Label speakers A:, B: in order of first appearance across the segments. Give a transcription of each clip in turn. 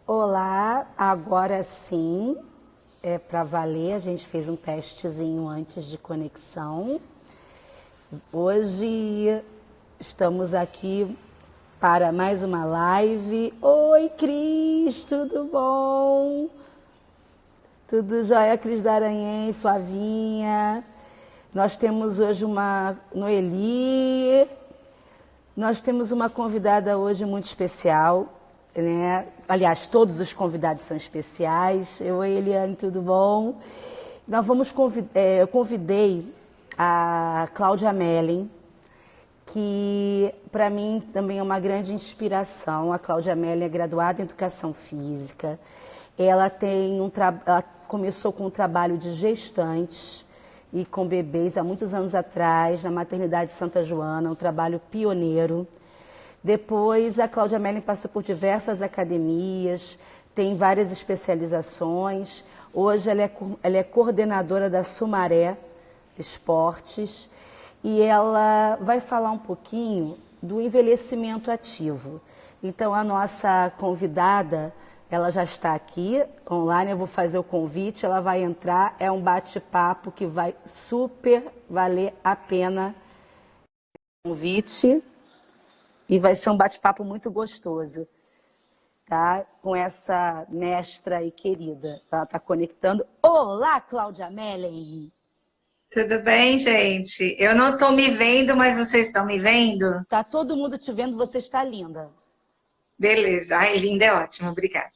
A: Olá, agora sim, é para valer. A gente fez um testezinho antes de conexão. Hoje estamos aqui para mais uma live. Oi, Cris, tudo bom? Tudo jóia, Cris da Aranhem, Flavinha. Nós temos hoje uma Noeli. Nós temos uma convidada hoje muito especial, né? Aliás, todos os convidados são especiais. Oi, Eliane, tudo bom? Eu convidei a Cláudia Melling, que para mim também é uma grande inspiração. A Cláudia Melling é graduada em Educação Física. Ela começou com um trabalho de gestantes e com bebês há muitos anos atrás, na maternidade Santa Joana, um trabalho pioneiro. Depois, a Cláudia Melling passou por diversas academias, tem várias especializações. Hoje, ela é coordenadora da Sumaré Esportes e ela vai falar um pouquinho do envelhecimento ativo. Então, a nossa convidada, ela já está aqui online, eu vou fazer o convite, ela vai entrar, é um bate-papo que vai super valer a pena o convite e vai ser um bate-papo muito gostoso, tá? Com essa mestra e querida, ela está conectando. Olá, Cláudia Melling!
B: Tudo bem, gente? Eu não estou me vendo, mas vocês estão me vendo?
A: Tá todo mundo te vendo, você está linda.
B: Beleza. Ai, linda é ótimo, obrigada.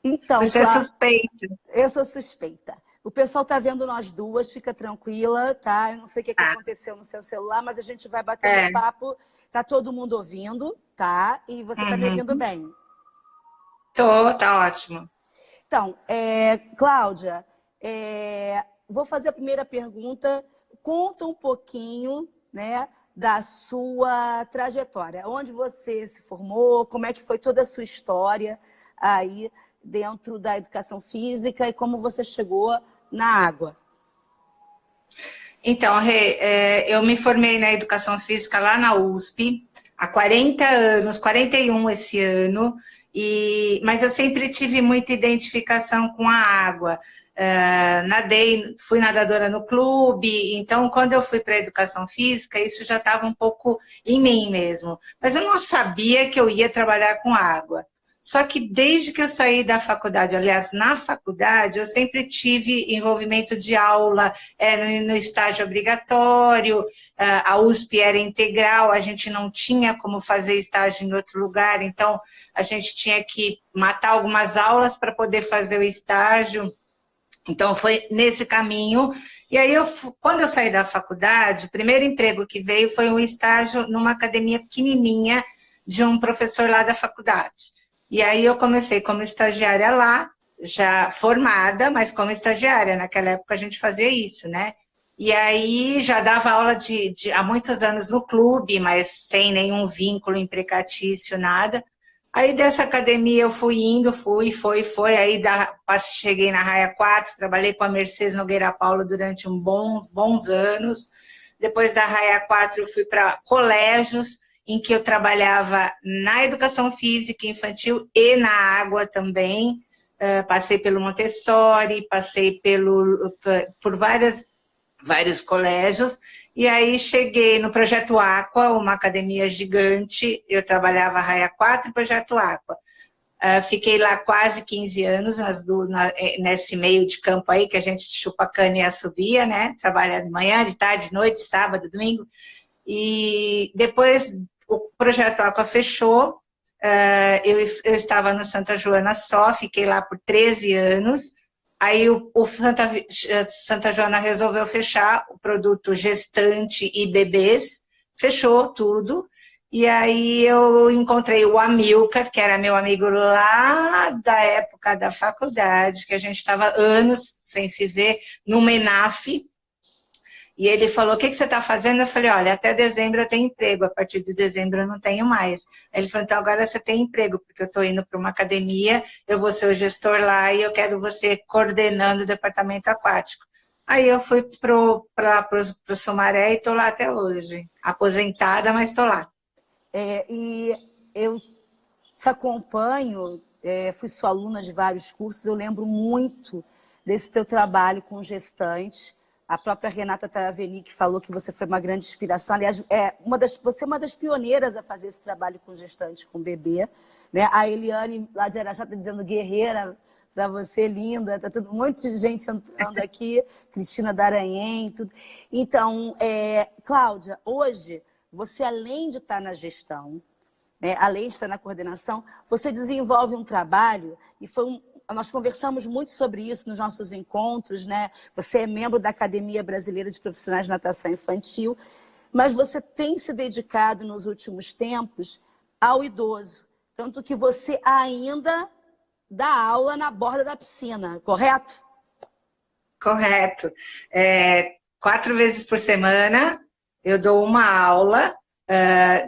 A: Então,
B: Você é suspeita.
A: eu sou suspeita. O pessoal tá vendo nós duas, fica tranquila, tá? Eu não sei o que aconteceu no seu celular, mas a gente vai batendo papo. Tá todo mundo ouvindo, tá? E você tá me ouvindo bem?
B: Tá ótimo.
A: Então, Cláudia, vou fazer a primeira pergunta. Conta um pouquinho, né, da sua trajetória. Onde você se formou, como é que foi toda a sua história aí dentro da educação física e como você chegou na água.
B: Então, Rê, eu me formei na educação física lá na USP há 40 anos, 41 esse ano, mas eu sempre tive muita identificação com a água. Fui nadadora no clube, então quando eu fui para a educação física, isso já estava um pouco em mim mesmo. Mas eu não sabia que eu ia trabalhar com água. Só que desde que eu saí da faculdade, aliás, na faculdade, eu sempre tive envolvimento de aula no estágio obrigatório, a USP era integral, a gente não tinha como fazer estágio em outro lugar, então a gente tinha que matar algumas aulas para poder fazer o estágio. Então, foi nesse caminho. E aí, quando eu saí da faculdade, o primeiro emprego que veio foi um estágio numa academia pequenininha de um professor lá da faculdade. E aí, eu comecei como estagiária lá, já formada, mas como estagiária. Naquela época, a gente fazia isso, né? E aí, já dava aula há muitos anos no clube, mas sem nenhum vínculo empregatício, nada. Aí dessa academia eu fui indo, foi. Aí cheguei na Raia 4, trabalhei com a Mercedes Nogueira Paulo durante bons anos. Depois da Raia 4 eu fui para colégios, em que eu trabalhava na educação física infantil e na água também. Passei pelo Montessori, passei por vários colégios, e aí cheguei no Projeto Aqua, uma academia gigante, eu trabalhava Raia 4 e Projeto Aqua. Fiquei lá quase 15 anos, nesse meio de campo aí, que a gente chupa cana e assobia, né? Trabalha de manhã, de tarde, de noite, sábado, domingo. E depois o Projeto Aqua fechou, eu estava no Santa Joana só, fiquei lá por 13 anos. Aí o Santa Joana resolveu fechar o produto gestante e bebês, fechou tudo. E aí eu encontrei o Amilcar, que era meu amigo lá da época da faculdade, que a gente estava anos sem se ver, no MENAF. E ele falou, o que você está fazendo? Eu falei, olha, até dezembro eu tenho emprego, a partir de dezembro eu não tenho mais. Aí ele falou, então agora você tem emprego, porque eu estou indo para uma academia, eu vou ser o gestor lá e eu quero você coordenando o departamento aquático. Aí eu fui para o Sumaré e estou lá até hoje. Aposentada, mas estou lá.
A: E eu te acompanho, fui sua aluna de vários cursos, eu lembro muito desse teu trabalho com gestantes. A própria Renata Taraveni, que falou que você foi uma grande inspiração. Aliás, você é uma das pioneiras a fazer esse trabalho com gestantes, com bebê. Né? A Eliane, lá de Araxá, está dizendo guerreira para você, linda. Está um monte de gente entrando aqui. Cristina Daranhem, tudo. Então, Cláudia, hoje, você além de estar na gestão, né, além de estar na coordenação, você desenvolve um trabalho, e nós conversamos muito sobre isso nos nossos encontros, né? Você é membro da Academia Brasileira de Profissionais de Natação Infantil, mas você tem se dedicado nos últimos tempos ao idoso, tanto que você ainda dá aula na borda da piscina, correto?
B: Correto. 4 vezes por semana eu dou uma aula.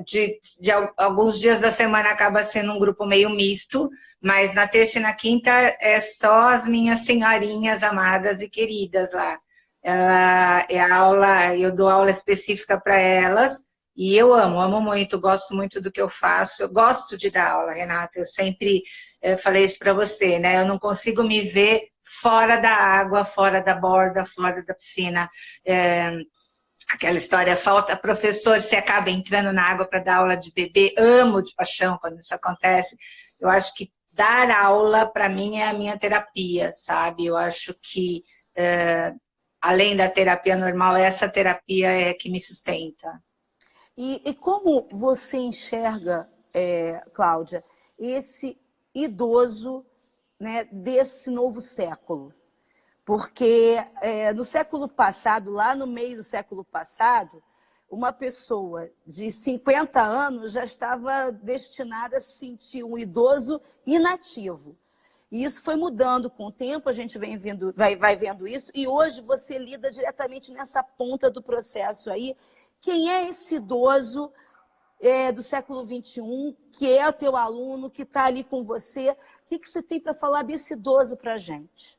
B: De alguns dias da semana acaba sendo um grupo meio misto, mas na terça e na quinta é só as minhas senhorinhas amadas e queridas lá. Eu dou aula específica para elas e eu amo muito, gosto muito do que eu faço. Eu gosto de dar aula, Renata, eu sempre falei isso para você, né? Eu não consigo me ver fora da água, fora da borda, fora da piscina. Aquela história, falta professor, você acaba entrando na água para dar aula de bebê. Amo de paixão quando isso acontece. Eu acho que dar aula, para mim, é a minha terapia, sabe? Eu acho que, além da terapia normal, essa terapia é que me sustenta.
A: E como você enxerga, Cláudia, esse idoso, né, desse novo século? Porque no século passado, lá no meio do século passado, uma pessoa de 50 anos já estava destinada a se sentir um idoso inativo. E isso foi mudando com o tempo, a gente vai vendo isso, e hoje você lida diretamente nessa ponta do processo aí. Quem é esse idoso do século XXI, que é o teu aluno, que está ali com você? O que você tem para falar desse idoso para a gente?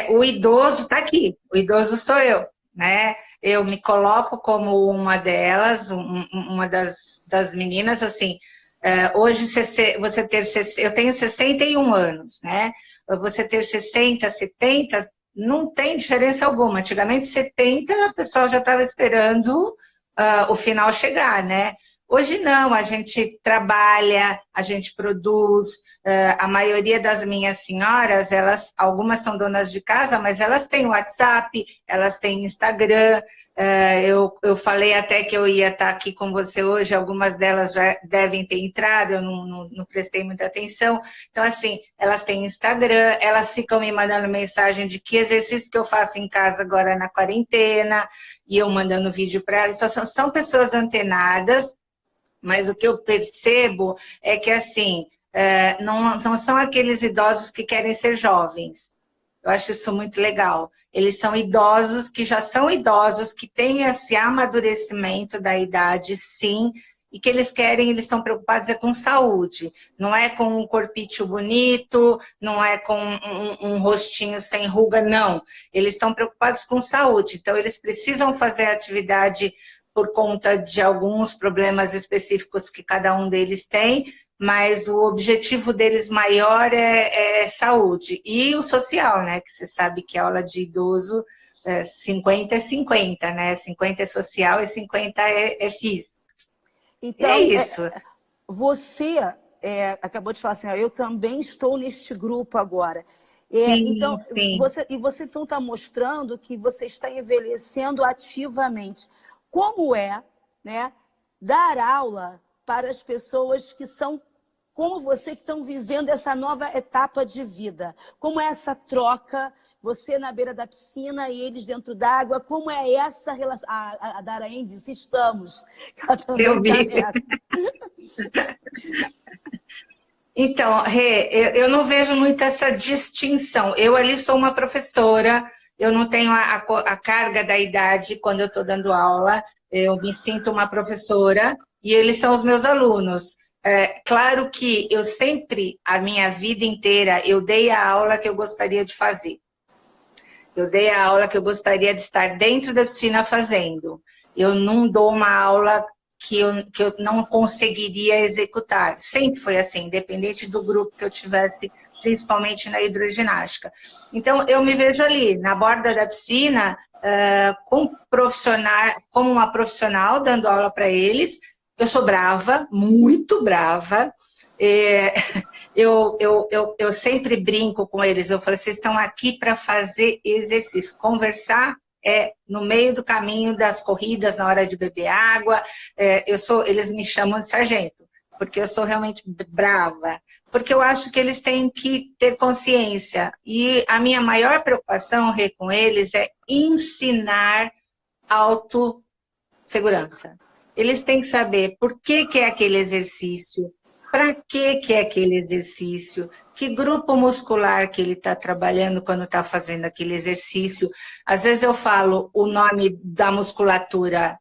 B: O idoso está aqui, o idoso sou eu, né? Eu me coloco como uma delas, uma das meninas, assim, hoje eu tenho 61 anos, né? Você ter 60, 70, não tem diferença alguma. Antigamente, 70, a pessoa já estava esperando o final chegar, né? Hoje não, a gente trabalha, a gente produz, a maioria das minhas senhoras, algumas são donas de casa, mas elas têm WhatsApp, elas têm Instagram. Eu falei até que eu ia estar aqui com você hoje, algumas delas já devem ter entrado, eu não prestei muita atenção. Então, assim, elas têm Instagram, elas ficam me mandando mensagem de que exercício que eu faço em casa agora na quarentena, e eu mandando vídeo para elas. Então, são pessoas antenadas. Mas o que eu percebo é que, assim, não são aqueles idosos que querem ser jovens. Eu acho isso muito legal. Eles são idosos que já são idosos, que têm esse amadurecimento da idade, sim, e que eles estão preocupados com saúde. Não é com um corpício bonito, não é com um rostinho sem ruga, não. Eles estão preocupados com saúde. Então, eles precisam fazer atividade por conta de alguns problemas específicos que cada um deles tem, mas o objetivo deles maior é saúde. E o social, né? Que você sabe que a aula de idoso, 50 é 50, né? 50 é social e 50 é físico. Então, é isso.
A: Você acabou de falar assim, eu também estou neste grupo agora.
B: Sim,
A: então,
B: sim.
A: Você então está mostrando que você está envelhecendo ativamente. Como né, dar aula para as pessoas que são como você, que estão vivendo essa nova etapa de vida? Como é essa troca, você na beira da piscina e eles dentro d'água? Como é essa relação? A Daraém disse, estamos.
B: Eu vi. Então, Rê, eu não vejo muito essa distinção. Eu ali sou uma professora, eu não tenho a carga da idade quando eu estou dando aula, eu me sinto uma professora e eles são os meus alunos. Claro que eu sempre, a minha vida inteira, eu dei a aula que eu gostaria de fazer. Eu dei a aula que eu gostaria de estar dentro da piscina fazendo. Eu não dou uma aula que eu não conseguiria executar. Sempre foi assim, independente do grupo que eu tivesse, principalmente na hidroginástica. Então, eu me vejo ali, na borda da piscina, como uma profissional, dando aula para eles. Eu sou brava, muito brava. Eu sempre brinco com eles, eu falo, vocês estão aqui para fazer exercício, conversar no meio do caminho das corridas, na hora de beber água, eles me chamam de sargento, porque eu sou realmente brava, porque eu acho que eles têm que ter consciência, e a minha maior preocupação, Rê, com eles é ensinar autossegurança. Eles têm que saber por que é aquele exercício, para que é aquele exercício, que grupo muscular que ele está trabalhando quando está fazendo aquele exercício. Às vezes eu falo o nome da musculatura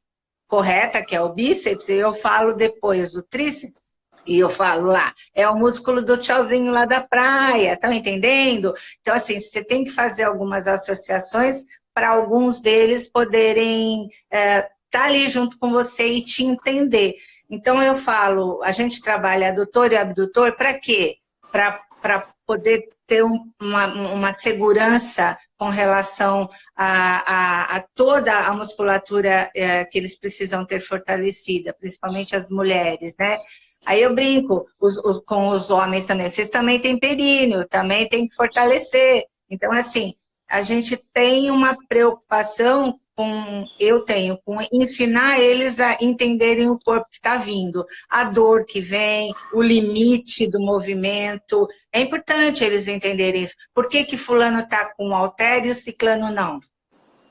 B: correta, que é o bíceps, e eu falo depois o tríceps, e eu falo lá, é o músculo do tchauzinho lá da praia, estão entendendo? Então, assim, você tem que fazer algumas associações para alguns deles poderem estar ali junto com você e te entender. Então, eu falo, a gente trabalha adutor e abdutor para quê? Para poder ter uma segurança com relação a toda a musculatura que eles precisam ter fortalecida, principalmente as mulheres, né? Aí eu brinco com os homens também, vocês também têm períneo, também tem que fortalecer. Então, assim, a gente tem uma preocupação com ensinar eles a entenderem o corpo que está vindo, a dor que vem, o limite do movimento. É importante eles entenderem isso. Por que fulano está com halter e o ciclano não?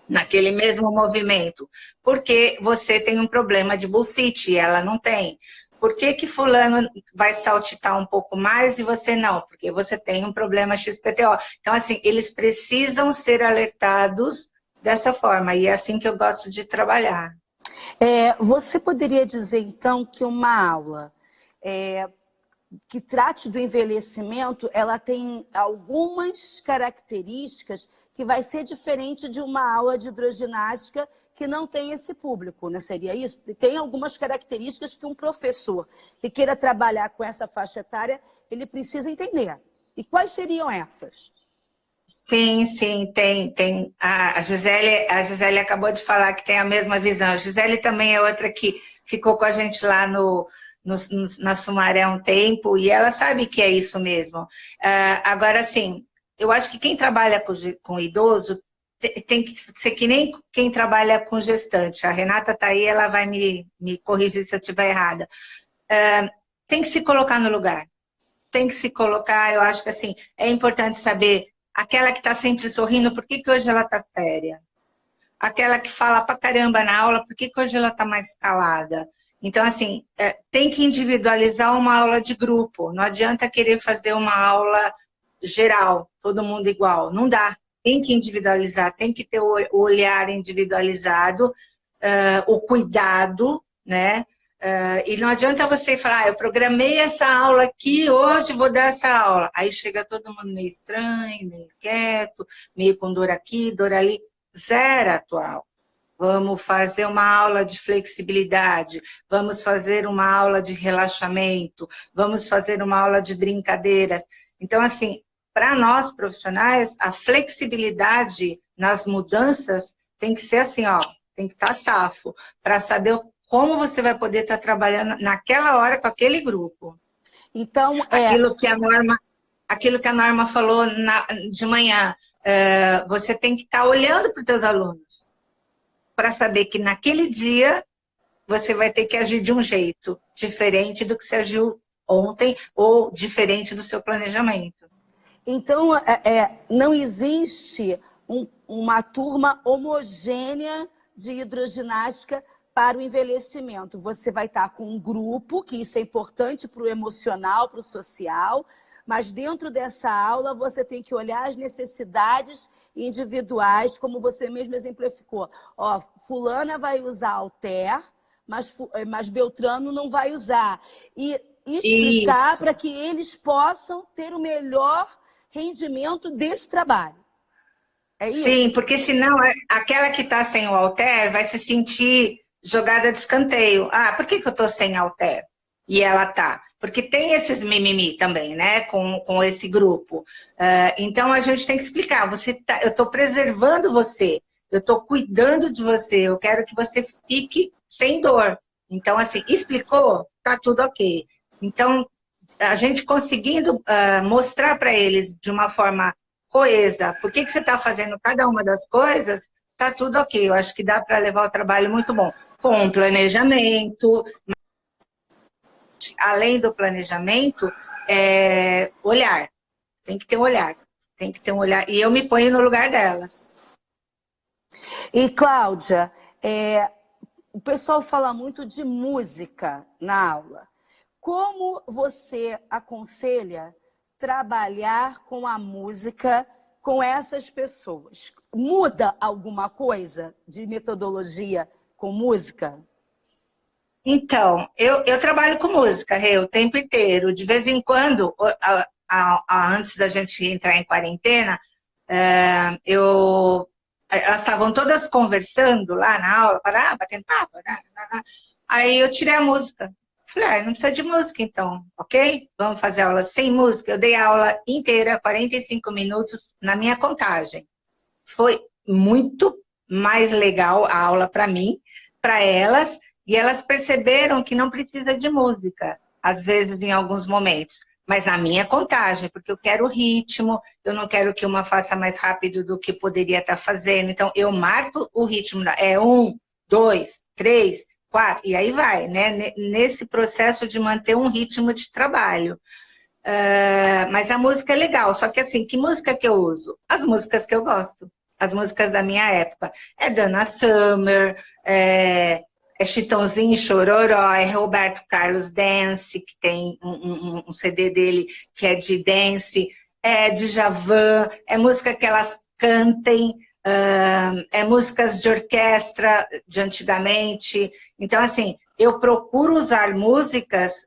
B: Naquele mesmo movimento. Porque você tem um problema de bullfit e ela não tem. Por que fulano vai saltitar um pouco mais e você não? Porque você tem um problema XPTO. Então, assim, eles precisam ser alertados dessa forma, e é assim que eu gosto de trabalhar.
A: Você poderia dizer, então, que uma aula que trate do envelhecimento, ela tem algumas características que vai ser diferente de uma aula de hidroginástica que não tem esse público, né? Seria isso? Tem algumas características que um professor que queira trabalhar com essa faixa etária, ele precisa entender. E quais seriam essas?
B: Sim, tem. A Gisele acabou de falar que tem a mesma visão. A Gisele também é outra que ficou com a gente lá na Sumaré um tempo, e ela sabe que é isso mesmo. Agora, assim, eu acho que quem trabalha com idoso tem que ser que nem quem trabalha com gestante. A Renata está aí, ela vai me corrigir se eu estiver errada. Tem que se colocar no lugar. Tem que se colocar, eu acho que assim, é importante saber, aquela que está sempre sorrindo, por que hoje ela está séria? Aquela que fala pra caramba na aula, por que hoje ela está mais calada? Então, assim, tem que individualizar uma aula de grupo. Não adianta querer fazer uma aula geral, todo mundo igual. Não dá. Tem que individualizar, tem que ter o olhar individualizado, o cuidado, né? E não adianta você falar, eu programei essa aula aqui, hoje vou dar essa aula. Aí chega todo mundo meio estranho, meio quieto, meio com dor aqui, dor ali. Zero atual. Vamos fazer uma aula de flexibilidade, vamos fazer uma aula de relaxamento, vamos fazer uma aula de brincadeiras. Então, assim, para nós profissionais, a flexibilidade nas mudanças tem que ser assim, ó, tem que estar safo, para saber como você vai poder estar trabalhando naquela hora com aquele grupo.
A: Então,
B: aquilo que a Norma falou de manhã, você tem que estar olhando para os teus alunos, para saber que naquele dia você vai ter que agir de um jeito diferente do que você agiu ontem ou diferente do seu planejamento.
A: Então, não existe uma turma homogênea de hidroginástica para o envelhecimento. Você vai estar com um grupo, que isso é importante para o emocional, para o social, mas dentro dessa aula você tem que olhar as necessidades individuais, como você mesmo exemplificou. Ó, fulana vai usar halter, mas Beltrano não vai usar. E explicar para que eles possam ter o melhor rendimento desse trabalho. É isso?
B: Sim, porque senão aquela que está sem o halter vai se sentir jogada de escanteio. Ah, por que eu tô sem halter? E ela tá. Porque tem esses mimimi também, né, com esse grupo. Então, a gente tem que explicar, eu estou preservando você, eu estou cuidando de você, eu quero que você fique sem dor. Então, assim, explicou? Tá tudo ok. Então, a gente conseguindo mostrar para eles de uma forma coesa por que você está fazendo cada uma das coisas, tá tudo ok. Eu acho que dá para levar o trabalho muito bom. Com planejamento, além do planejamento, olhar. Tem que ter um olhar. Tem que ter um olhar. E eu me ponho no lugar delas.
A: E, Cláudia, o pessoal fala muito de música na aula. Como você aconselha trabalhar com a música com essas pessoas? Muda alguma coisa de metodologia com música?
B: Então, eu trabalho com música, o tempo inteiro. De vez em quando, antes da gente entrar em quarentena, elas estavam todas conversando lá na aula, batendo papo. Aí eu tirei a música. Falei, não precisa de música então, ok? Vamos fazer aula sem música. Eu dei a aula inteira, 45 minutos, na minha contagem. Foi muito mais legal a aula para mim, para elas, e elas perceberam que não precisa de música, às vezes em alguns momentos, mas na minha contagem, porque eu quero ritmo, eu não quero que uma faça mais rápido do que poderia estar fazendo, então eu marco o ritmo, 1, 2, 3, 4, e aí vai, né? Nesse processo de manter um ritmo de trabalho. Mas a música é legal, só que assim, que música que eu uso? As músicas que eu gosto, as músicas da minha época. É Dana Summer, é Chitãozinho e Chororó, é Roberto Carlos Dance, que tem um CD dele que é de dance, é Djavan, é música que elas cantem, é músicas de orquestra de antigamente. Então, assim, eu procuro usar músicas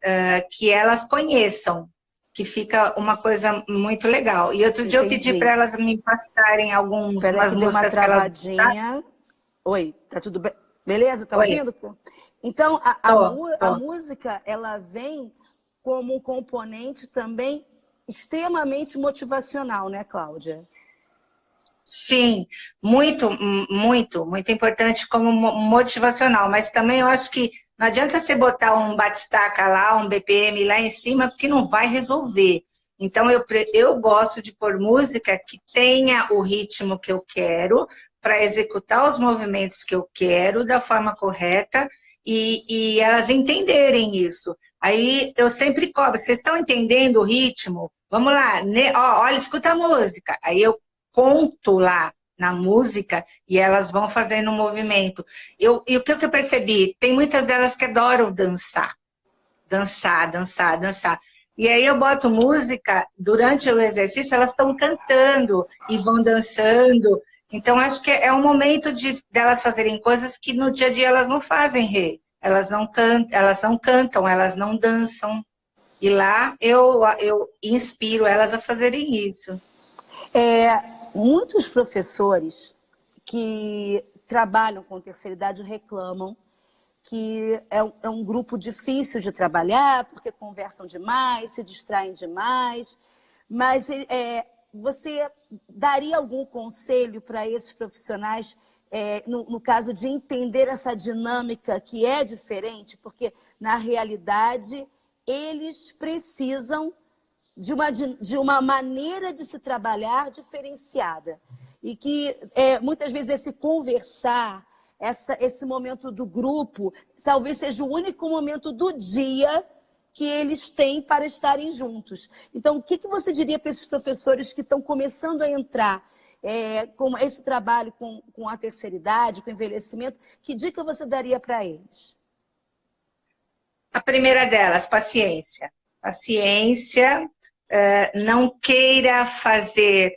B: que elas conheçam, que fica uma coisa muito legal. E outro dia eu pedi para elas me passarem
A: Peraí
B: algumas
A: que deu uma
B: músicas que elas
A: travadinha. Oi, tá tudo bem? Beleza? Tá
B: Oi.
A: ouvindo? Então,
B: Tô.
A: a música, ela vem como um componente também extremamente motivacional, né, Cláudia?
B: Sim, muito, muito, muito importante como motivacional, mas também eu acho que não adianta você botar um batistaca lá, um BPM lá em cima, porque não vai resolver. Então, eu gosto de pôr música que tenha o ritmo que eu quero, para executar os movimentos que eu quero da forma correta e elas entenderem isso. Aí eu sempre cobro, vocês estão entendendo o ritmo? Vamos lá, olha, escuta a música. Aí eu conto lá na música e elas vão fazendo um movimento. E o que eu percebi? Tem muitas delas que adoram dançar. Dançar, dançar, dançar. E aí eu boto música, durante o exercício elas estão cantando e vão dançando. Então acho que é um momento delas fazerem coisas que no dia a dia elas não fazem, Rê. Elas não cantam, elas não dançam. E lá eu inspiro elas a fazerem isso.
A: Muitos professores que trabalham com terceira idade reclamam que é um grupo difícil de trabalhar, porque conversam demais, se distraem demais. Mas você daria algum conselho para esses profissionais, no caso de entender essa dinâmica que é diferente? Porque, na realidade, eles precisam de uma maneira de se trabalhar diferenciada. E que, muitas vezes, esse conversar, esse momento do grupo, talvez seja o único momento do dia que eles têm para estarem juntos. Então, o que você diria para esses professores que estão começando a entrar com esse trabalho com a terceira idade, com o envelhecimento? Que dica você daria para eles?
B: A primeira delas, paciência. Paciência, não queira fazer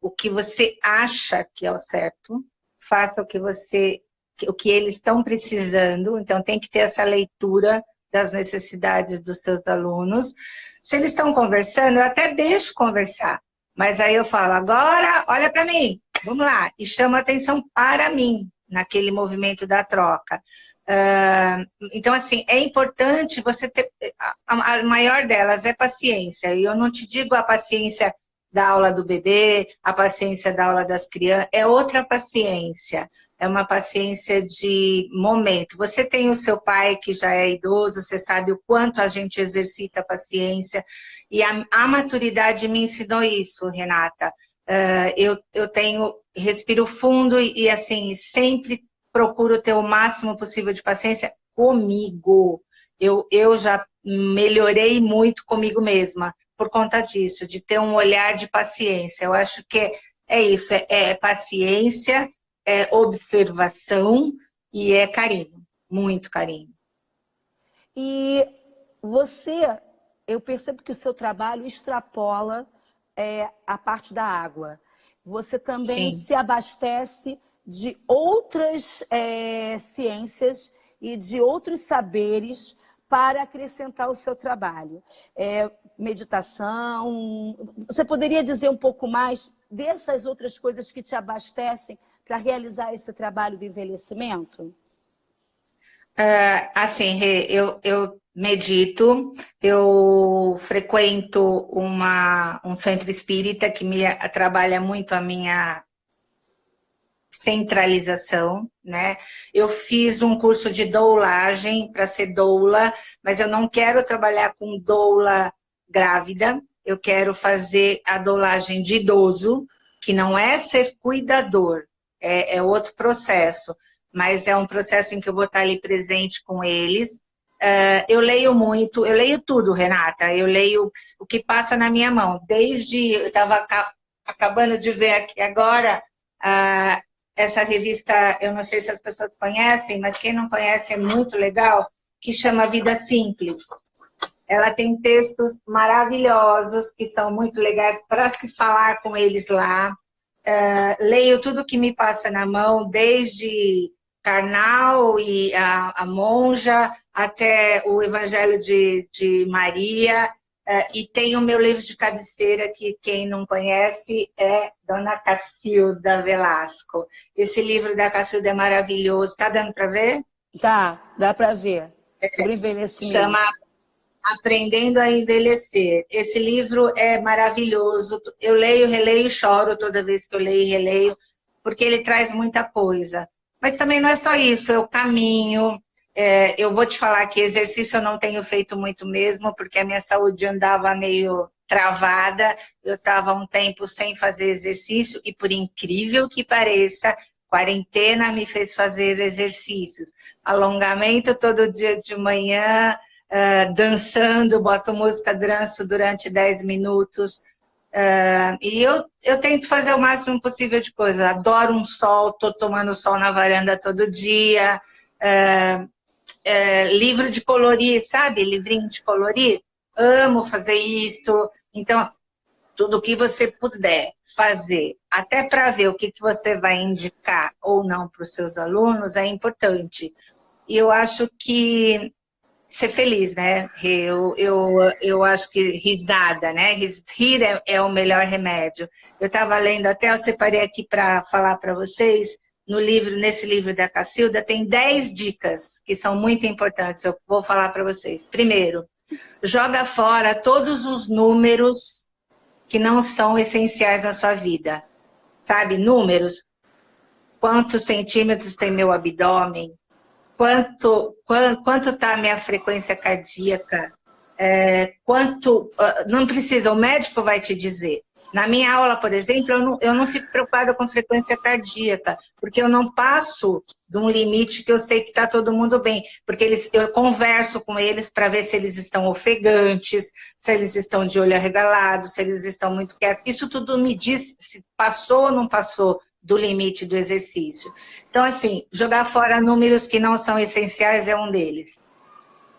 B: o que você acha que é o certo, faça o que eles estão precisando, então tem que ter essa leitura das necessidades dos seus alunos. Se eles estão conversando, eu até deixo conversar, mas aí eu falo, agora olha para mim, vamos lá, e chamo a atenção para mim, naquele movimento da troca. Então, assim, é importante você ter... A maior delas é paciência. E eu não te digo a paciência da aula do bebê, a paciência da aula das crianças. É outra paciência. É uma paciência de momento. Você tem o seu pai que já é idoso, você sabe o quanto a gente exercita a paciência. E a maturidade me ensinou isso, Renata. Eu tenho... Respiro fundo e assim, sempre procuro ter o máximo possível de paciência comigo. Eu já melhorei muito comigo mesma por conta disso, de ter um olhar de paciência. Eu acho que é isso, é paciência, é observação e é carinho, muito carinho.
A: E você, eu percebo que o seu trabalho extrapola a parte da água. Você também
B: Sim.
A: se abastece de outras ciências e de outros saberes para acrescentar o seu trabalho. Meditação, você poderia dizer um pouco mais dessas outras coisas que te abastecem para realizar esse trabalho do envelhecimento?
B: Assim, Rê, eu medito, eu frequento um centro espírita que trabalha muito a minha centralização, né? Eu fiz um curso de doulagem para ser doula, mas eu não quero trabalhar com doula grávida, eu quero fazer a doulagem de idoso, que não é ser cuidador, é outro processo, mas é um processo em que eu vou estar ali presente com eles. Eu leio muito, eu leio tudo, Renata, eu leio o que passa na minha mão, desde, eu estava acabando de ver aqui agora, essa revista, eu não sei se as pessoas conhecem, mas quem não conhece é muito legal, que chama Vida Simples. Ela tem textos maravilhosos, que são muito legais para se falar com eles lá. Leio tudo que me passa na mão, desde Karnal e a Monja, até o Evangelho de Maria, e tem o meu livro de cabeceira, que quem não conhece é Dona Cacilda Velasco. Esse livro da Cacilda é maravilhoso. Está dando para ver?
A: Tá, dá para ver. Sobre
B: Chama
A: envelhecimento.
B: Aprendendo a Envelhecer. Esse livro é maravilhoso. Eu leio, releio e choro toda vez que eu leio e releio, porque ele traz muita coisa. Mas também não é só isso, eu caminho. Eu vou te falar que exercício eu não tenho feito muito mesmo, porque a minha saúde andava meio travada. Eu estava um tempo sem fazer exercício e, por incrível que pareça, quarentena me fez fazer exercícios. Alongamento todo dia de manhã, dançando, boto música, danço durante 10 minutos. E eu tento fazer o máximo possível de coisa. Adoro um sol, estou tomando sol na varanda todo dia. Livro de colorir, sabe? Livrinho de colorir. Amo fazer isso. Então, tudo que você puder fazer, até para ver o que você vai indicar ou não para os seus alunos, é importante. E eu acho que ser feliz, né? Eu acho que risada, né? Rir é o melhor remédio. Eu estava lendo, até eu separei aqui para falar para vocês, nesse livro da Cacilda, tem 10 dicas que são muito importantes, eu vou falar para vocês. Primeiro, joga fora todos os números que não são essenciais na sua vida. Sabe, números? Quantos centímetros tem meu abdômen? Quanto está a minha frequência cardíaca? Não precisa, o médico vai te dizer. Na minha aula, por exemplo, eu não fico preocupada com frequência cardíaca, porque eu não passo de um limite que eu sei que está todo mundo bem, porque eu converso com eles para ver se eles estão ofegantes, se eles estão de olho arregalado, se eles estão muito quietos. Isso tudo me diz se passou ou não passou do limite do exercício. Então, assim, jogar fora números que não são essenciais é um deles.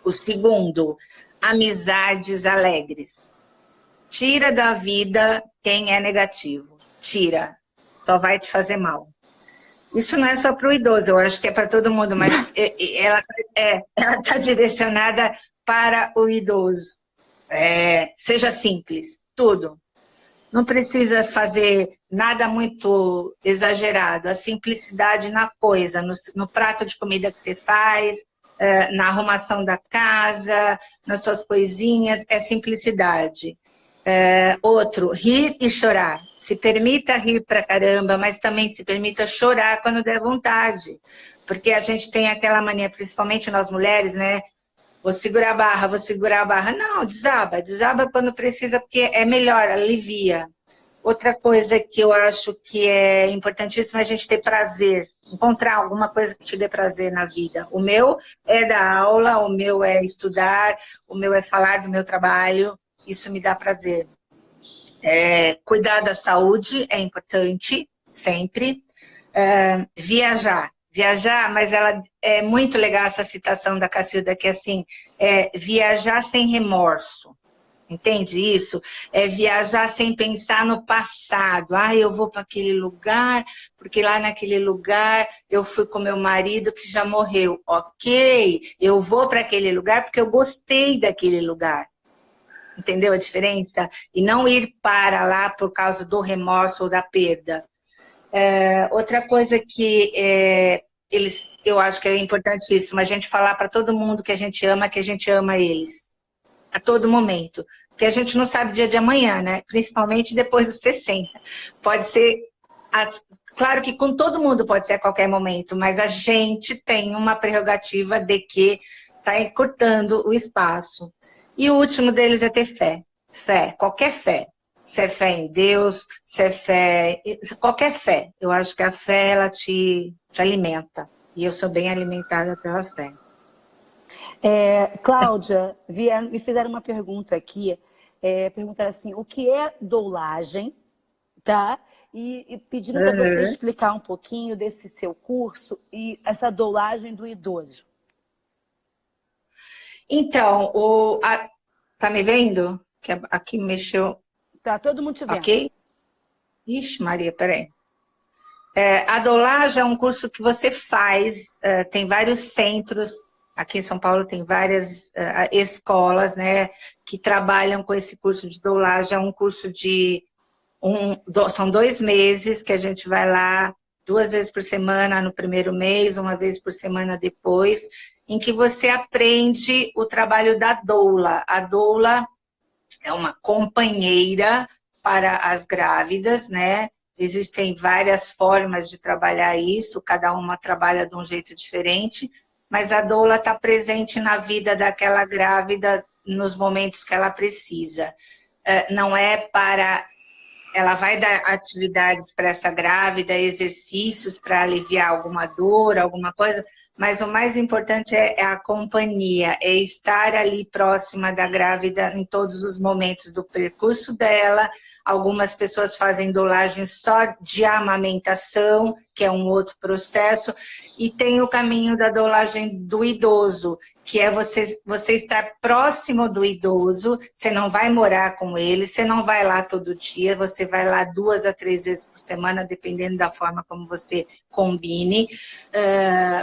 B: O segundo, amizades alegres. Tira da vida quem é negativo. Tira. Só vai te fazer mal. Isso não é só para o idoso, eu acho que é para todo mundo, mas ela está direcionada para o idoso. Seja simples, tudo. não precisa fazer nada muito exagerado. A simplicidade na coisa, no prato de comida que você faz, na arrumação da casa, nas suas coisinhas, é simplicidade. Outro, rir e chorar. Se permita rir pra caramba, mas também se permita chorar quando der vontade. Porque a gente tem aquela mania, principalmente nós mulheres, né? Vou segurar a barra, vou segurar a barra. Não, desaba. Desaba quando precisa, porque é melhor, alivia. Outra coisa que eu acho que é importantíssima é a gente ter prazer. Encontrar alguma coisa que te dê prazer na vida. O meu é dar aula, o meu é estudar, o meu é falar do meu trabalho. Isso me dá prazer. Cuidar da saúde é importante, sempre. Viajar. Viajar, mas ela é muito legal essa citação da Cacilda, que é assim, viajar sem remorso. Entende isso? É viajar sem pensar no passado. Eu vou para aquele lugar, porque lá naquele lugar eu fui com meu marido que já morreu. Ok, eu vou para aquele lugar porque eu gostei daquele lugar. Entendeu a diferença? E não ir para lá por causa do remorso ou da perda. Outra coisa que eu acho que é importantíssimo, a gente falar para todo mundo que a gente ama eles. A todo momento. Porque a gente não sabe o dia de amanhã, né? Principalmente depois dos 60. Pode ser... Claro que com todo mundo pode ser a qualquer momento, mas a gente tem uma prerrogativa de que está encurtando o espaço. E o último deles é ter fé. Fé, qualquer fé. Se é fé em Deus, se é fé... Qualquer fé. Eu acho que a fé, ela te alimenta. E eu sou bem alimentada pela fé.
A: Cláudia, me fizeram uma pergunta aqui. Perguntaram assim, o que é doulagem? Tá? E pedindo para você explicar um pouquinho desse seu curso e essa doulagem do idoso.
B: Então, tá me vendo? Que aqui mexeu.
A: Tá todo mundo te vendo.
B: Ok? Ixi, Maria, peraí. A doulagem é um curso que você faz, tem vários centros, aqui em São Paulo tem várias escolas, né, que trabalham com esse curso de doulagem. É um curso são 2 meses que a gente vai lá 2 vezes por semana no primeiro mês, 1 vez por semana depois, em que você aprende o trabalho da doula. A doula é uma companheira para as grávidas, né? Existem várias formas de trabalhar isso, cada uma trabalha de um jeito diferente, mas a doula está presente na vida daquela grávida nos momentos que ela precisa. Não é para... Ela vai dar atividades para essa grávida, exercícios para aliviar alguma dor, alguma coisa, mas o mais importante é a companhia, é estar ali próxima da grávida em todos os momentos do percurso dela. Algumas pessoas fazem doulagem só de amamentação, que é um outro processo, e tem o caminho da doulagem do idoso, que é você estar próximo do idoso. Você não vai morar com ele, você não vai lá todo dia, você vai lá 2 a 3 vezes por semana, dependendo da forma como você combine.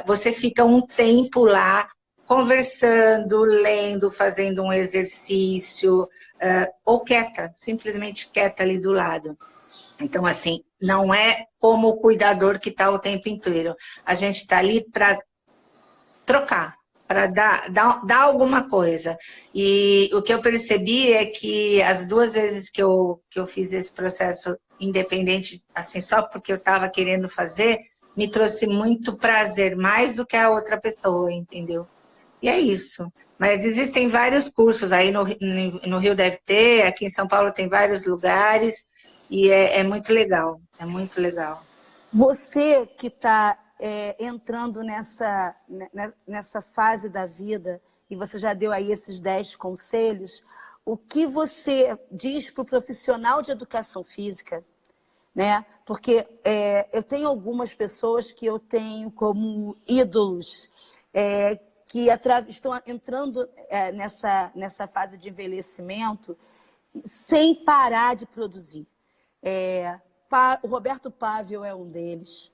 B: Você fica um tempo lá, conversando, lendo, fazendo um exercício, ou quieta, simplesmente quieta ali do lado. Então, assim, não é como o cuidador que está o tempo inteiro. A gente está ali para trocar, para dar alguma coisa. E o que eu percebi é que as 2 vezes que eu fiz esse processo independente, assim, só porque eu estava querendo fazer, me trouxe muito prazer, mais do que a outra pessoa, entendeu? E é isso. Mas existem vários cursos, aí no Rio deve ter, aqui em São Paulo tem vários lugares, e é muito legal, é muito legal.
A: Você que está entrando nessa fase da vida, e você já deu aí esses 10 conselhos, o que você diz para o profissional de educação física, né? Porque eu tenho algumas pessoas que eu tenho como ídolos, que estão entrando nessa fase de envelhecimento sem parar de produzir. O Roberto Pávio é um deles.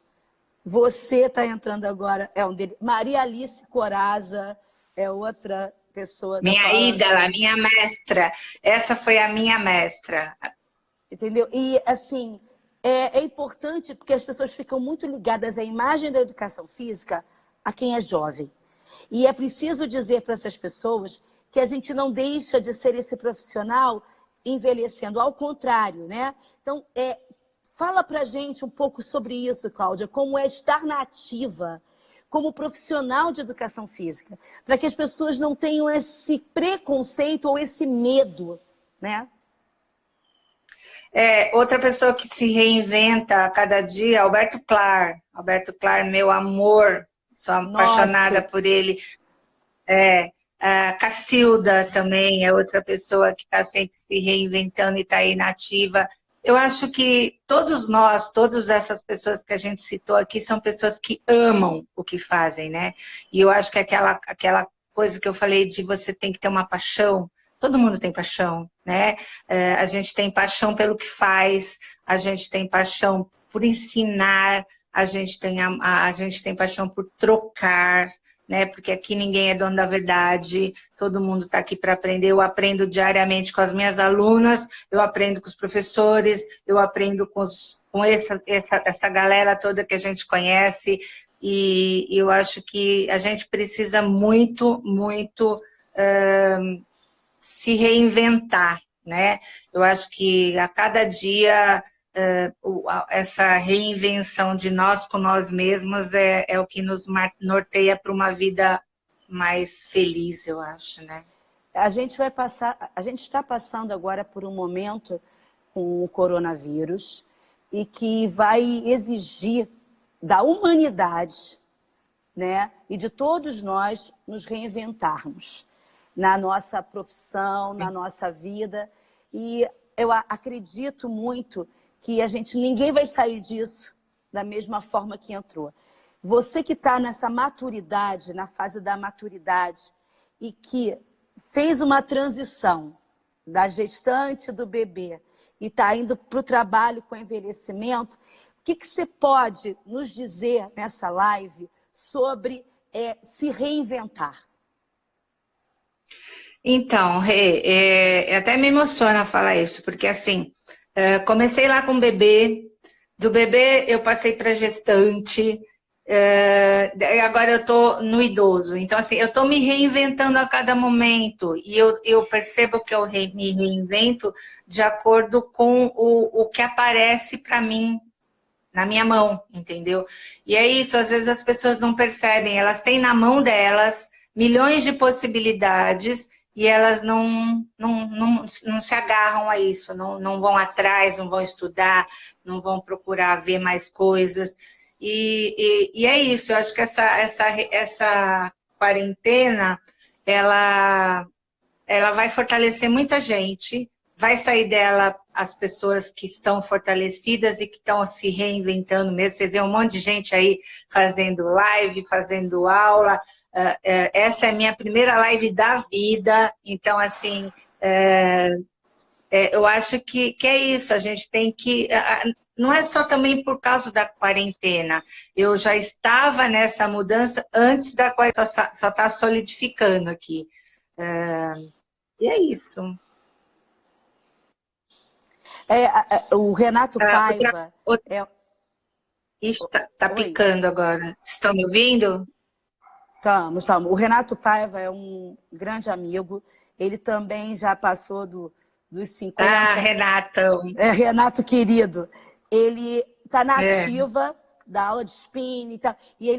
A: Você está entrando agora, é um deles. Maria Alice Corazza é outra pessoa.
B: Minha ídola, minha mestra. Essa foi a minha mestra.
A: Entendeu? E, assim, é importante porque as pessoas ficam muito ligadas à imagem da educação física a quem é jovem. E é preciso dizer para essas pessoas que a gente não deixa de ser esse profissional envelhecendo, ao contrário, né? Então, fala para a gente um pouco sobre isso, Cláudia, como é estar na ativa, como profissional de educação física, para que as pessoas não tenham esse preconceito ou esse medo, né?
B: Outra pessoa que se reinventa a cada dia, Alberto Clar. Alberto Clar, meu amor, sou apaixonada
A: Nossa,
B: por ele. A Cacilda também é outra pessoa que está sempre se reinventando e está aí na ativa. Eu acho que todos nós, todas essas pessoas que a gente citou aqui, são pessoas que amam o que fazem, né? E eu acho que aquela coisa que eu falei de você tem que ter uma paixão, todo mundo tem paixão, né? A gente tem paixão pelo que faz, a gente tem paixão por ensinar, a gente tem paixão por trocar, né? Porque aqui ninguém é dono da verdade, todo mundo está aqui para aprender. Eu aprendo diariamente com as minhas alunas, eu aprendo com os professores, eu aprendo com essa galera toda que a gente conhece, e eu acho que a gente precisa muito, muito se reinventar, né? Eu acho que a cada dia essa reinvenção de nós com nós mesmos é o que nos norteia para uma vida mais feliz, eu acho, né?
A: a gente está passando agora por um momento com o coronavírus e que vai exigir da humanidade, né, e de todos nós nos reinventarmos na nossa profissão,
B: Sim.
A: na nossa vida. E eu acredito muito que ninguém vai sair disso da mesma forma que entrou. Você que está nessa maturidade, na fase da maturidade, e que fez uma transição da gestante do bebê e está indo para o trabalho com envelhecimento, o que você pode nos dizer nessa live sobre se reinventar?
B: Então, Rê, até me emociona falar isso, porque assim, comecei lá com o bebê, do bebê eu passei para gestante, agora eu estou no idoso. Então, assim, eu estou me reinventando a cada momento, e eu percebo que eu me reinvento de acordo com o que aparece para mim na minha mão, entendeu? E é isso, às vezes as pessoas não percebem, elas têm na mão delas milhões de possibilidades e elas não se agarram a isso, não vão atrás, não vão estudar, não vão procurar ver mais coisas. E é isso, eu acho que essa quarentena, ela vai fortalecer muita gente, vai sair dela as pessoas que estão fortalecidas e que estão se reinventando mesmo. Você vê um monte de gente aí fazendo live, fazendo aula. Essa é a minha primeira live da vida, então, assim, eu acho que é isso, a gente tem que... Não é só também por causa da quarentena, eu já estava nessa mudança antes da quarentena, só está solidificando aqui. E é isso.
A: O Renato Paiva...
B: Tá picando agora. Vocês estão me ouvindo?
A: Estamos. O Renato Paiva é um grande amigo. Ele também já passou dos 50.
B: Ah, Renato.
A: Renato querido. Ele está na ativa da aula de spinning e tal. E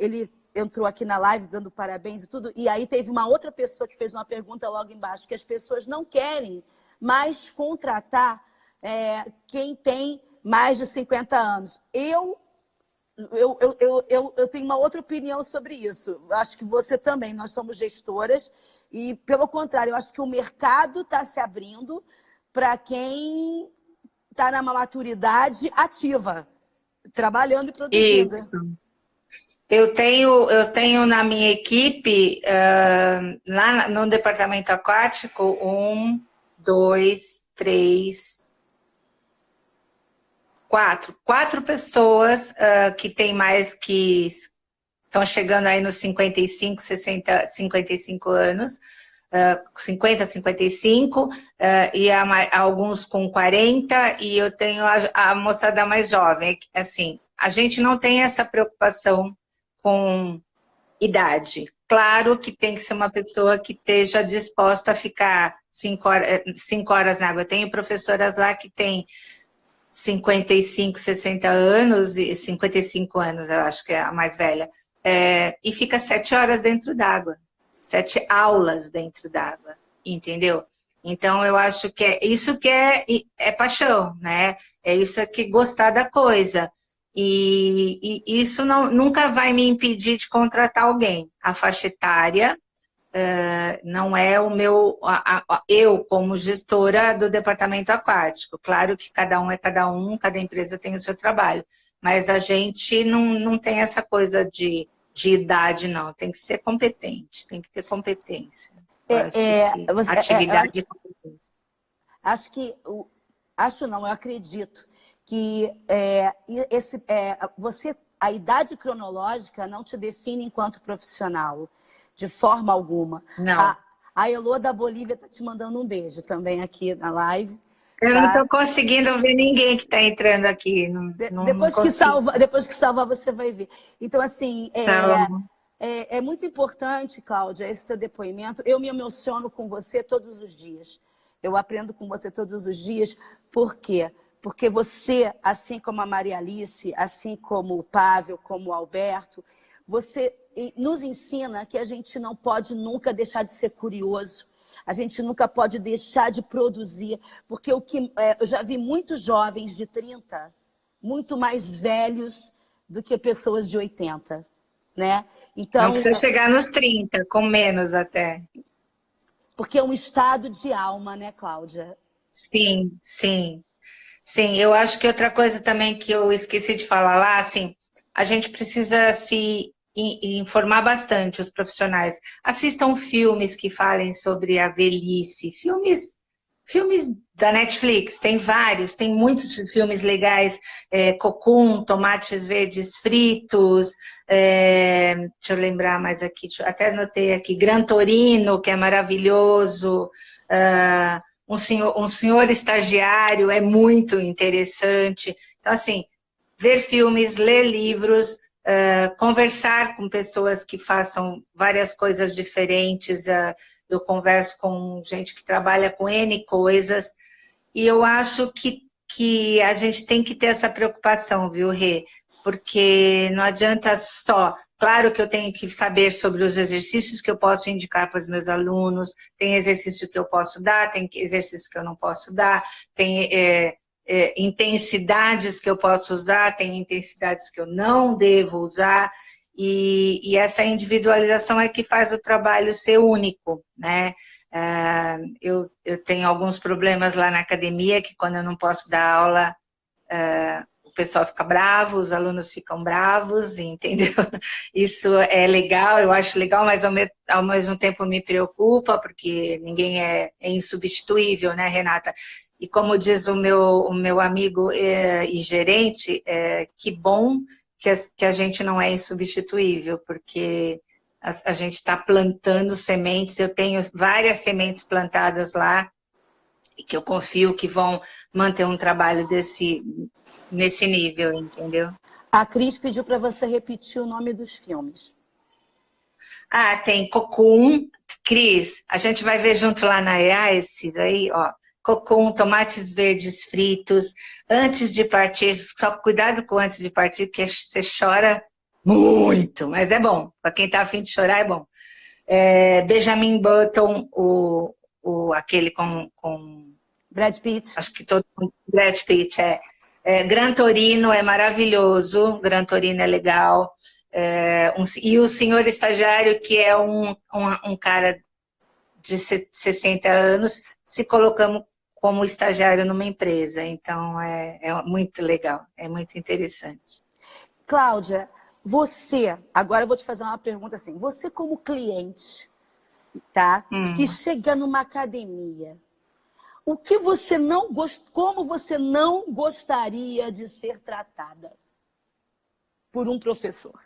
A: ele entrou aqui na live dando parabéns e tudo. E aí teve uma outra pessoa que fez uma pergunta logo embaixo, que as pessoas não querem mais contratar quem tem mais de 50 anos. Eu tenho uma outra opinião sobre isso. Acho que você também. Nós somos gestoras e, pelo contrário, eu acho que o mercado está se abrindo para quem está na maturidade ativa, trabalhando e produzindo.
B: Isso. Eu tenho na minha equipe, lá no departamento aquático, 1, 2, 3, 4 pessoas que tem mais que estão chegando aí nos 55, 60, 55 anos. 50, 55, e alguns com 40, e eu tenho a moçada mais jovem. Assim, a gente não tem essa preocupação com idade. Claro que tem que ser uma pessoa que esteja disposta a ficar 5 horas na água. Eu tenho professoras lá que têm 55, 60 anos, e 55 anos, eu acho que é a mais velha, e fica 7 horas dentro d'água, 7 aulas dentro d'água, entendeu? Então, eu acho que é isso que é paixão, né? É isso que gostar da coisa. E isso nunca vai me impedir de contratar alguém. A faixa etária não é o meu... eu, como gestora do departamento aquático. Claro que cada um é cada um, cada empresa tem o seu trabalho. Mas a gente não tem essa coisa de idade, não. Tem que ser competente, tem que ter competência. Eu acho que atividade e competência.
A: Acho que... Acho não, eu acredito que a idade cronológica não te define enquanto profissional, de forma alguma.
B: Não.
A: A Elô da Bolívia está te mandando um beijo também aqui na live.
B: Eu
A: tá?
B: não estou conseguindo ver ninguém que está entrando aqui.
A: Depois que salvar, você vai ver. Então, assim, é muito importante, Cláudia, esse teu depoimento. Eu me emociono com você todos os dias. Eu aprendo com você todos os dias. Por quê? Porque você, assim como a Maria Alice, assim como o Pavel, como o Alberto, você nos ensina que a gente não pode nunca deixar de ser curioso. A gente nunca pode deixar de produzir. Porque eu já vi muitos jovens de 30, muito mais velhos do que pessoas de 80. Né? Então,
B: não precisa chegar nos 30, com menos até.
A: Porque é um estado de alma, né, Cláudia?
B: Sim, sim. Sim, eu acho que outra coisa também que eu esqueci de falar lá, assim, a gente precisa se informar bastante, os profissionais. Assistam filmes que falem sobre a velhice, filmes da Netflix, tem vários, tem muitos filmes legais, Cocum, Tomates Verdes Fritos, deixa eu lembrar mais aqui, até anotei aqui, Gran Torino, que é maravilhoso, um senhor estagiário é muito interessante. Então, assim, ver filmes, ler livros, conversar com pessoas que façam várias coisas diferentes. Eu converso com gente que trabalha com N coisas, e eu acho que a gente tem que ter essa preocupação, viu, Rê? Porque não adianta só... Claro que eu tenho que saber sobre os exercícios que eu posso indicar para os meus alunos, tem exercício que eu posso dar, tem exercício que eu não posso dar, tem intensidades que eu posso usar, tem intensidades que eu não devo usar, e essa individualização é que faz o trabalho ser único, né? Eu tenho alguns problemas lá na academia, que quando eu não posso dar aula, o pessoal fica bravo, os alunos ficam bravos, entendeu? Isso é legal, eu acho legal, mas ao mesmo tempo me preocupa, porque ninguém é insubstituível, né, Renata? E como diz o meu amigo e gerente, que bom que a gente não é insubstituível, porque a gente está plantando sementes, eu tenho várias sementes plantadas lá, e que eu confio que vão manter um trabalho nesse nível, entendeu?
A: A Cris pediu para você repetir o nome dos filmes.
B: Tem Cocum. Cris, a gente vai ver junto lá na EA esses aí, ó. Cocum, tomates verdes fritos, antes de partir, só cuidado com antes de partir, porque você chora muito, mas é bom. Para quem tá afim de chorar, é bom. Benjamin Button, aquele com
A: Brad Pitt.
B: Acho que todo mundo... Brad Pitt, Gran Torino é maravilhoso, Gran Torino é legal. E o senhor estagiário, que é um cara de 60 anos, se colocando como estagiário numa empresa. Então, é muito legal, é muito interessante.
A: Cláudia, agora eu vou te fazer uma pergunta assim, você como cliente, tá? Que chega numa academia, como você não gostaria de ser tratada por um professor?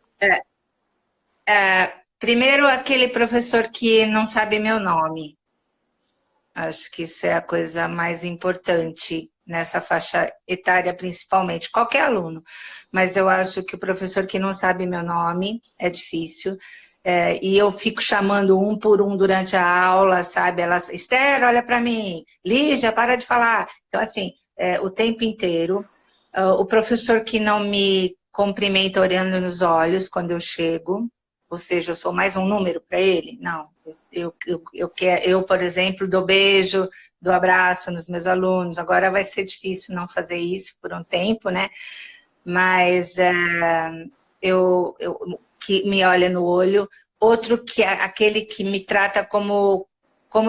B: Primeiro, aquele professor que não sabe meu nome. Acho que isso é a coisa mais importante nessa faixa etária, principalmente, qualquer aluno. Mas eu acho que o professor que não sabe meu nome é difícil. E eu fico chamando um por um durante a aula, sabe? Elas, Esther, olha para mim. Lígia, para de falar. Então, assim, o tempo inteiro. O professor que não me cumprimenta olhando nos olhos quando eu chego, ou seja, eu sou mais um número para ele? Não. Eu, por exemplo, dou beijo, dou abraço nos meus alunos. Agora vai ser difícil não fazer isso por um tempo, né? Mas que me olha no olho. Outro que é aquele que me trata como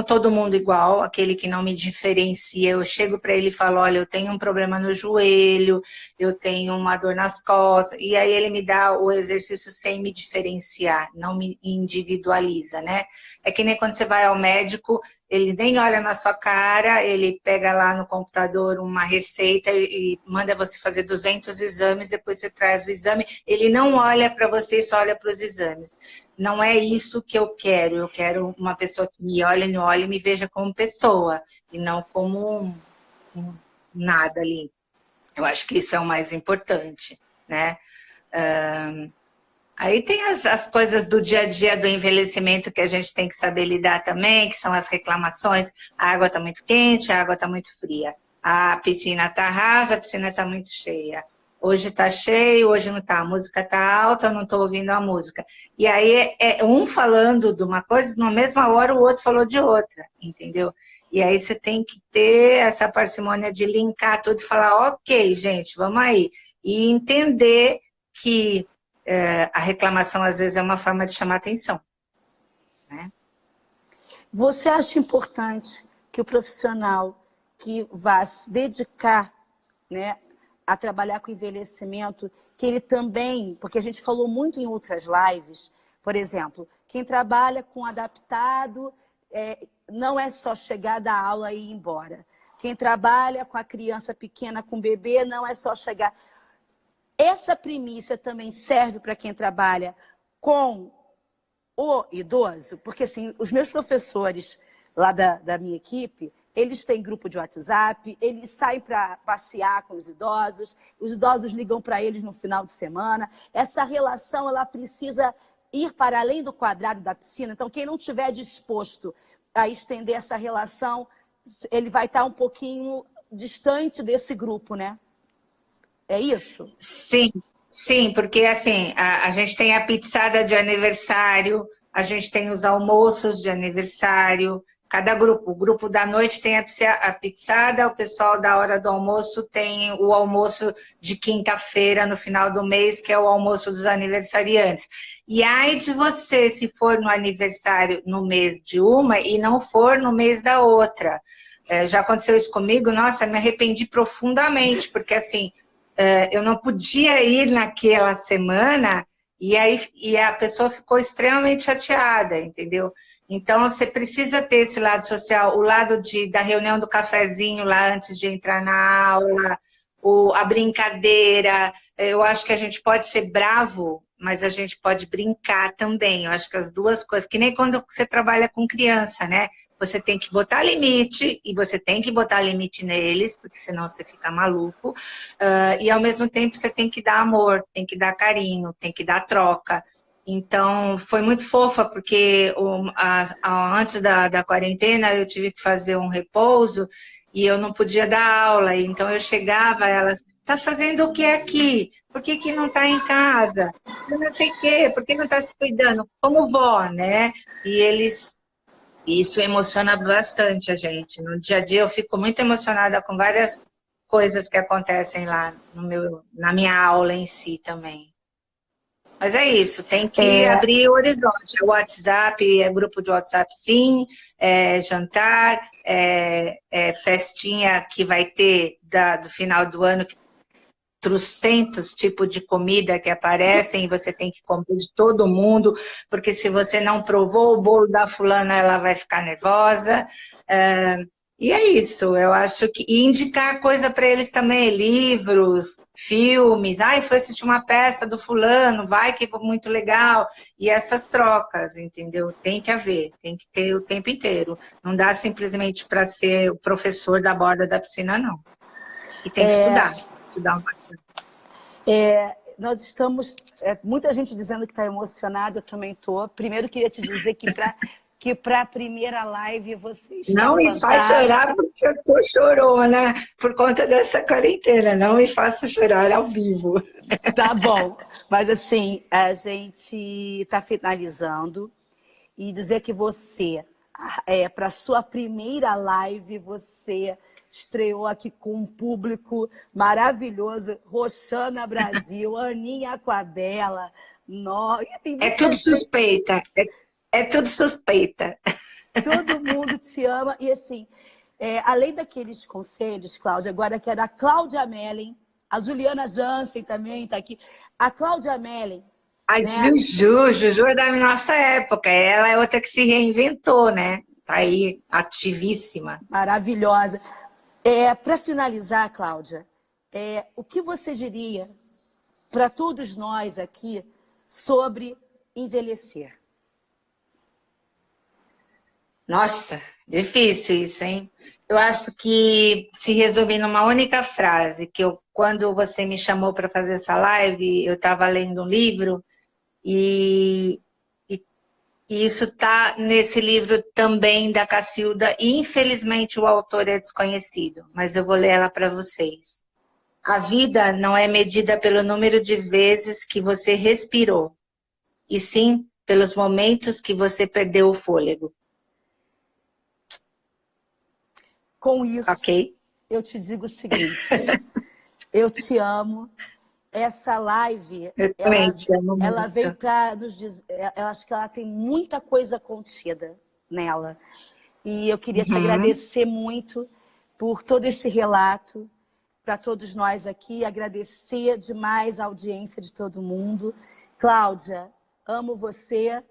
B: todo mundo igual, aquele que não me diferencia. Eu chego para ele e falo, olha, eu tenho um problema no joelho, eu tenho uma dor nas costas, e aí ele me dá o exercício sem me diferenciar, não me individualiza, né? É que nem quando você vai ao médico, ele nem olha na sua cara, ele pega lá no computador uma receita e manda você fazer 200 exames, depois você traz o exame, ele não olha para você, só olha para os exames. Não é isso que eu quero uma pessoa que me olhe no olho e me veja como pessoa, e não como nada ali. Eu acho que isso é o mais importante, né? Aí tem as coisas do dia a dia do envelhecimento que a gente tem que saber lidar também, que são as reclamações. A água está muito quente, a água está muito fria. A piscina está rasa, a piscina está muito cheia. Hoje está cheio, hoje não está. A música está alta, eu não estou ouvindo a música. E aí é um falando de uma coisa, na mesma hora o outro falou de outra, entendeu? E aí você tem que ter essa parcimônia de linkar tudo e falar, ok, gente, vamos aí. E entender que a reclamação, às vezes, é uma forma de chamar atenção, né?
A: Você acha importante que o profissional que vá se dedicar, né, a trabalhar com envelhecimento, que ele também, porque a gente falou muito em outras lives, por exemplo, quem trabalha com adaptado, não é só chegar da aula e ir embora. Quem trabalha com a criança pequena, com o bebê, não é só chegar. Essa primícia também serve para quem trabalha com o idoso, porque assim, os meus professores lá da minha equipe, eles têm grupo de WhatsApp, eles saem para passear com os idosos ligam para eles no final de semana. Essa relação, ela precisa ir para além do quadrado da piscina. Então, quem não estiver disposto a estender essa relação, ele vai estar um pouquinho distante desse grupo, né? É isso?
B: Sim, sim, porque assim, a gente tem a pizzada de aniversário, a gente tem os almoços de aniversário, cada grupo, o grupo da noite tem a pizzada, o pessoal da hora do almoço tem o almoço de quinta-feira no final do mês, que é o almoço dos aniversariantes. E ai de você, se for no aniversário no mês de uma e não for no mês da outra. Já aconteceu isso comigo, nossa, me arrependi profundamente, porque assim, eu não podia ir naquela semana e a pessoa ficou extremamente chateada, entendeu? Então, você precisa ter esse lado social, o lado da reunião do cafezinho lá antes de entrar na aula, a brincadeira. Eu acho que a gente pode ser bravo, mas a gente pode brincar também. Eu acho que as duas coisas, que nem quando você trabalha com criança, né? Você tem que botar limite, e você tem que botar limite neles, porque senão você fica maluco. E ao mesmo tempo você tem que dar amor, tem que dar carinho, tem que dar troca. Então, foi muito fofa, porque antes da quarentena eu tive que fazer um repouso e eu não podia dar aula. Então, eu chegava, elas, tá fazendo o que aqui? Por que não está em casa? Você não sei o quê, por que não está se cuidando? Como vó, né? Isso emociona bastante a gente. No dia a dia eu fico muito emocionada com várias coisas que acontecem lá na minha aula em si também. Mas é isso, tem que abrir o horizonte. É WhatsApp, é grupo de WhatsApp sim, é jantar, festinha que vai ter do final do ano, trocentos tipos de comida que aparecem e você tem que comer de todo mundo, porque se você não provou o bolo da fulana, ela vai ficar nervosa. E é isso, eu acho que... E indicar coisa para eles também, livros, filmes. Ai, foi assistir uma peça do fulano, vai que é muito legal. E essas trocas, entendeu? Tem que haver, tem que ter o tempo inteiro. Não dá simplesmente para ser o professor da borda da piscina, não. E tem que estudar um pouquinho.
A: Nós estamos... muita gente dizendo que está emocionada, eu também estou. Primeiro, queria te dizer que para a primeira live você está
B: Não me faz chorar porque eu tô chorona por conta dessa quarentena. Não me faça chorar ao vivo.
A: Tá bom. Mas assim, a gente está finalizando e dizer que você, para sua primeira live, você estreou aqui com um público maravilhoso, Roxana Brasil, Aninha Aquabela,
B: É tudo suspeita. É tudo suspeita.
A: Todo mundo te ama. E assim, além daqueles conselhos, Cláudia, agora que era a Cláudia Mellen, a Juliana Jansen também está aqui. A Cláudia Mellen.
B: A
A: né?
B: Juju é da nossa época. Ela é outra que se reinventou, né? Tá aí, ativíssima.
A: Maravilhosa. Para finalizar, Cláudia, o que você diria para todos nós aqui sobre envelhecer?
B: Nossa, difícil isso, hein? Eu acho que se resumir numa única frase, que quando você me chamou para fazer essa live, eu estava lendo um livro e isso está nesse livro também da Cacilda, e infelizmente o autor é desconhecido, mas eu vou ler ela para vocês. A vida não é medida pelo número de vezes que você respirou, e sim pelos momentos que você perdeu o fôlego.
A: Com isso,
B: Ok?
A: eu te digo o seguinte, eu te amo. Essa live,
B: Eu também te amo
A: ela
B: muito.
A: veio para nos dizer, eu acho que ela tem muita coisa contida nela. E eu queria te agradecer muito por todo esse relato, para todos nós aqui, agradecer demais a audiência de todo mundo. Cláudia, amo você.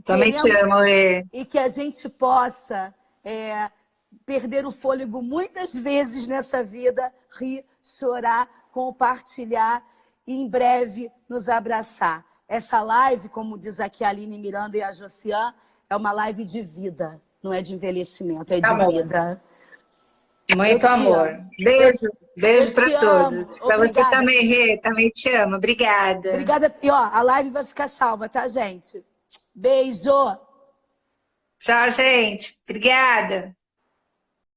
B: Também te amo,
A: E que a gente possa perder o fôlego muitas vezes nessa vida, rir, chorar, compartilhar e em breve nos abraçar. Essa live, como diz aqui a Aline Miranda e a Josiane, é uma live de vida, não é de envelhecimento, é de vida.
B: Muito amor. Beijo para todos. Para você também, Rê, também te amo. Obrigada.
A: Obrigada. E ó, a live vai ficar salva, tá, gente? Beijo.
B: Tchau, gente. Obrigada.